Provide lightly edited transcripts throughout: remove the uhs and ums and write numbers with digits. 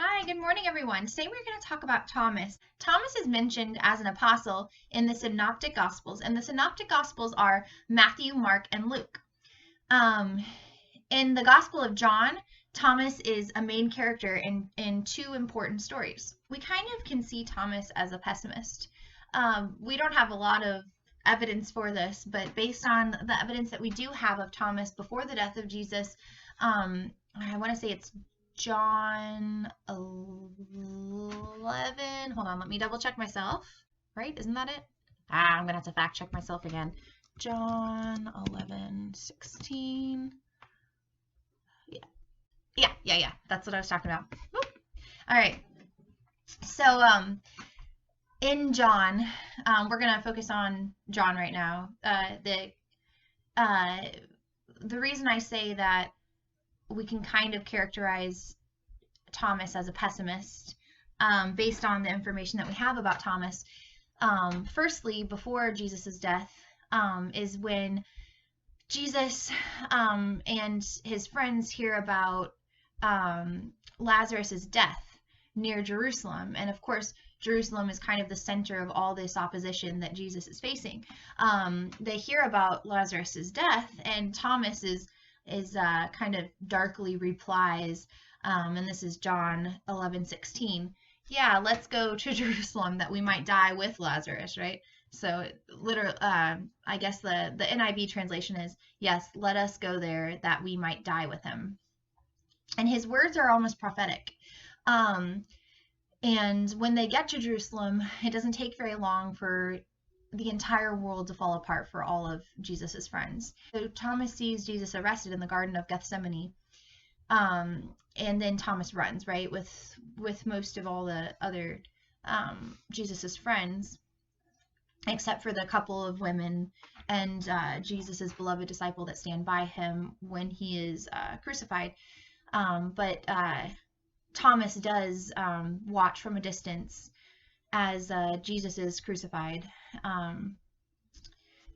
Hi, good morning, everyone. Today we're going to talk about Thomas. Thomas is mentioned as an apostle in the Synoptic Gospels, and the Synoptic Gospels are Matthew, Mark, and Luke. In the Gospel of John, Thomas is a main character in two important stories. We kind of can see Thomas as a pessimist. We don't have a lot of evidence for this, but based on the evidence that we do have of Thomas before the death of Jesus, I want to say it's John 11. Hold on, let me double check myself. Right? Isn't that it? I'm going to have to fact check myself again. John 11:16. Yeah. That's what I was talking about. Woo. All right. So, in John, we're going to focus on John right now. The reason I say that we can kind of characterize Thomas as a pessimist based on the information that we have about Thomas. Firstly, before Jesus' death is when Jesus and his friends hear about Lazarus' death near Jerusalem. And of course, Jerusalem is kind of the center of all this opposition that Jesus is facing. They hear about Lazarus' death, and Thomas is kind of darkly replies, and this is John 11:16. Yeah, let's go to Jerusalem that we might die with Lazarus, right? So literally, I guess the NIV translation is, yes, let us go there that we might die with him. And his words are almost prophetic. And when they get to Jerusalem, it doesn't take very long for the entire world to fall apart for all of Jesus's friends. So Thomas sees Jesus arrested in the Garden of Gethsemane, and then Thomas runs, right, with most of all the other Jesus's friends, except for the couple of women and Jesus's beloved disciple that stand by him when he is crucified. But Thomas does watch from a distance as Jesus is crucified.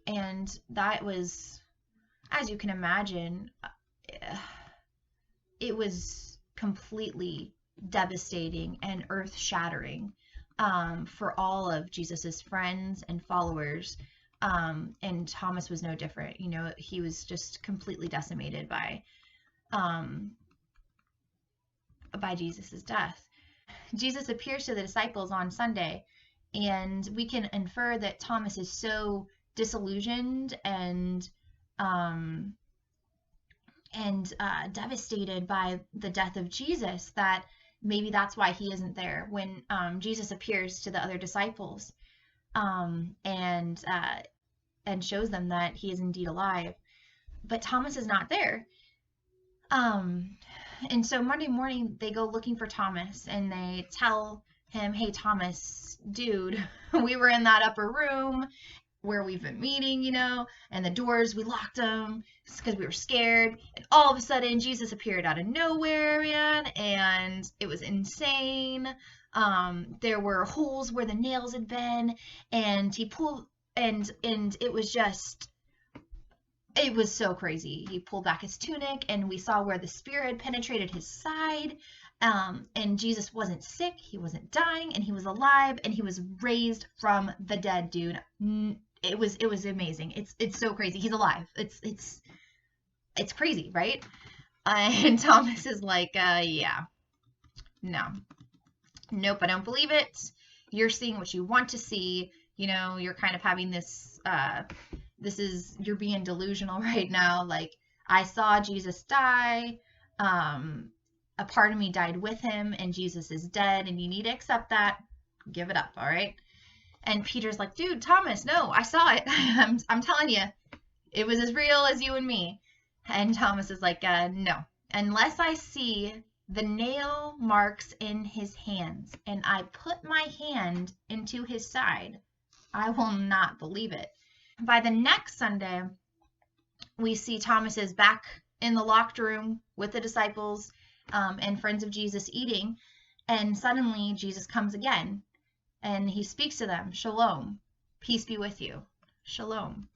And that was, as you can imagine, it was completely devastating and earth-shattering for all of Jesus's friends and followers. And Thomas was no different. You know, he was just completely decimated by Jesus's death. Jesus appears to the disciples on Sunday, and we can infer that Thomas is so disillusioned and devastated by the death of Jesus that maybe that's why he isn't there when Jesus appears to the other disciples and shows them that he is indeed alive. But Thomas is not there. And so Monday morning, they go looking for Thomas, and they tell him, hey, Thomas, dude, we were in that upper room where we've been meeting, you know, and the doors, we locked them because we were scared. And all of a sudden, Jesus appeared out of nowhere, man, and it was insane. There were holes where the nails had been, and he pulled, and it was just... It was so crazy. He pulled back his tunic, and we saw where the spear had penetrated his side. And Jesus wasn't sick, he wasn't dying, and he was alive, and he was raised from the dead, dude. It was amazing. It's so crazy. He's alive. It's crazy, right? And Thomas is like, yeah, no, nope, I don't believe it. You're seeing what you want to see. You know, you're kind of having this. You're being delusional right now. Like, I saw Jesus die. A part of me died with him, and Jesus is dead, and you need to accept that. Give it up, all right? And Peter's like, dude, Thomas, no, I saw it. I'm telling you, it was as real as you and me. And Thomas is like, no, unless I see the nail marks in his hands, and I put my hand into his side, I will not believe it. By the next Sunday, we see Thomas is back in the locked room with the disciples and friends of Jesus eating, and suddenly Jesus comes again, and he speaks to them, Shalom, peace be with you, Shalom.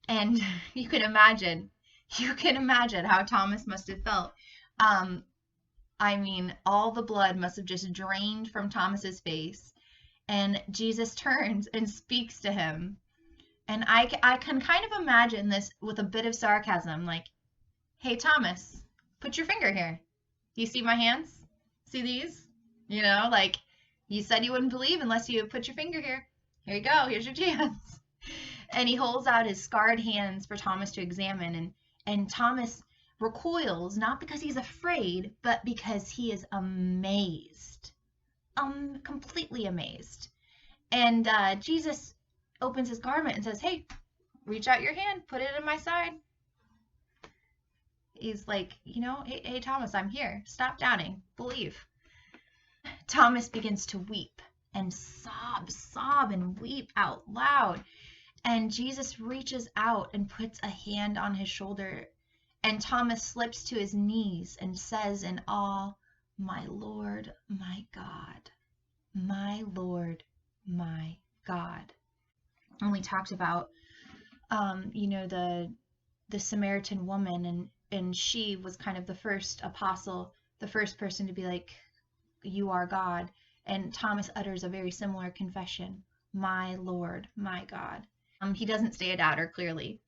And you can imagine how Thomas must have felt. I mean, all the blood must have just drained from Thomas's face. And Jesus turns and speaks to him. And I can kind of imagine this with a bit of sarcasm, like, hey, Thomas, put your finger here. You see my hands? See these? You know, like, you said you wouldn't believe unless you put your finger here. Here you go. Here's your chance. And he holds out his scarred hands for Thomas to examine. And Thomas recoils, not because he's afraid, but because he is amazed. Completely amazed. And Jesus opens his garment and says, hey, reach out your hand, put it in my side. He's like, hey, Thomas, I'm here. Stop doubting. Believe. Thomas begins to weep and sob and weep out loud. And Jesus reaches out and puts a hand on his shoulder. And Thomas slips to his knees and says in awe, my Lord, my God, my Lord, my God. And we talked about, the Samaritan woman, and she was kind of the first apostle, the first person to be like, you are God. And Thomas utters a very similar confession, my Lord, my God. He doesn't stay a doubter, clearly.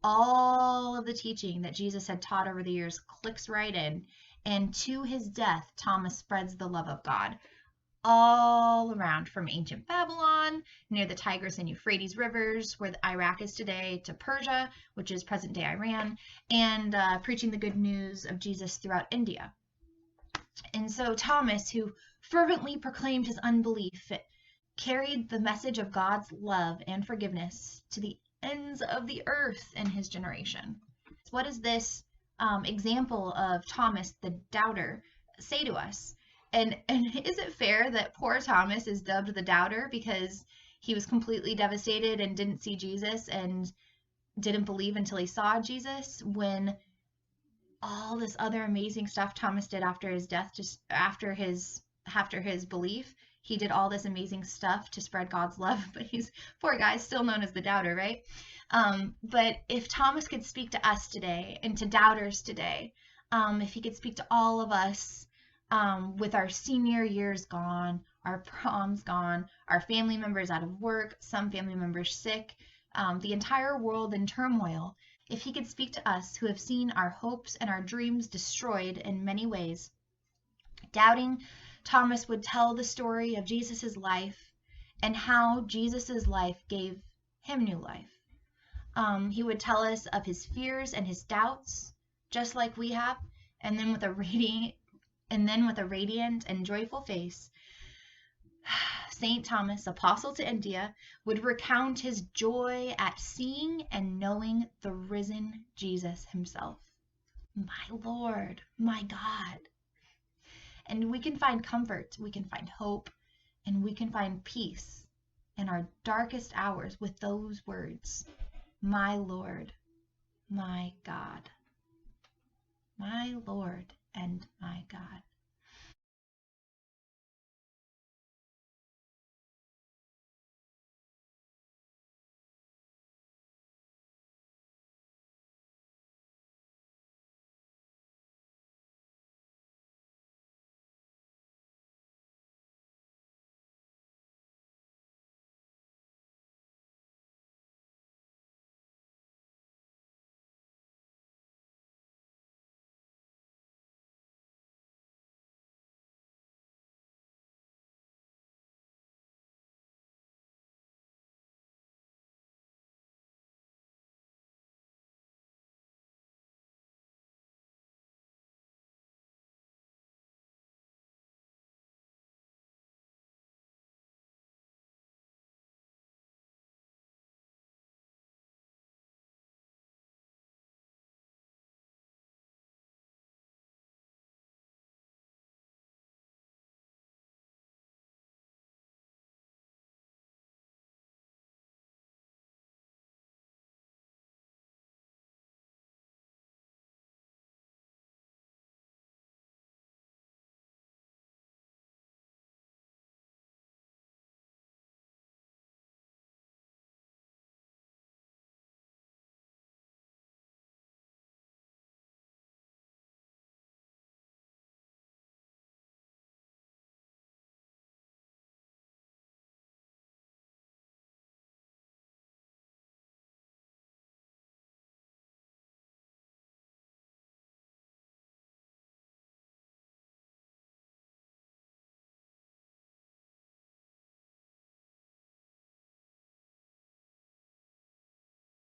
All of the teaching that Jesus had taught over the years clicks right in. And to his death, Thomas spreads the love of God all around, from ancient Babylon, near the Tigris and Euphrates rivers, where Iraq is today, to Persia, which is present-day Iran, and preaching the good news of Jesus throughout India. And so Thomas, who fervently proclaimed his unbelief, carried the message of God's love and forgiveness to the ends of the earth in his generation. What does this example of Thomas the doubter say to us? And is it fair that poor Thomas is dubbed the doubter because he was completely devastated and didn't see Jesus and didn't believe until he saw Jesus, when all this other amazing stuff Thomas did after his death, just after his belief, he did all this amazing stuff to spread God's love, but he's, poor guy, still known as the doubter, right? But if Thomas could speak to us today and to doubters today, if he could speak to all of us, with our senior years gone, our proms gone, our family members out of work, some family members sick, the entire world in turmoil, if he could speak to us who have seen our hopes and our dreams destroyed in many ways, doubting, Thomas would tell the story of Jesus's life and how Jesus's life gave him new life. He would tell us of his fears and his doubts, just like we have, and then with a radiant and joyful face, St. Thomas, apostle to India, would recount his joy at seeing and knowing the risen Jesus himself. My Lord, my God. And we can find comfort, we can find hope, and we can find peace in our darkest hours with those words, my Lord, my God. My Lord and my God.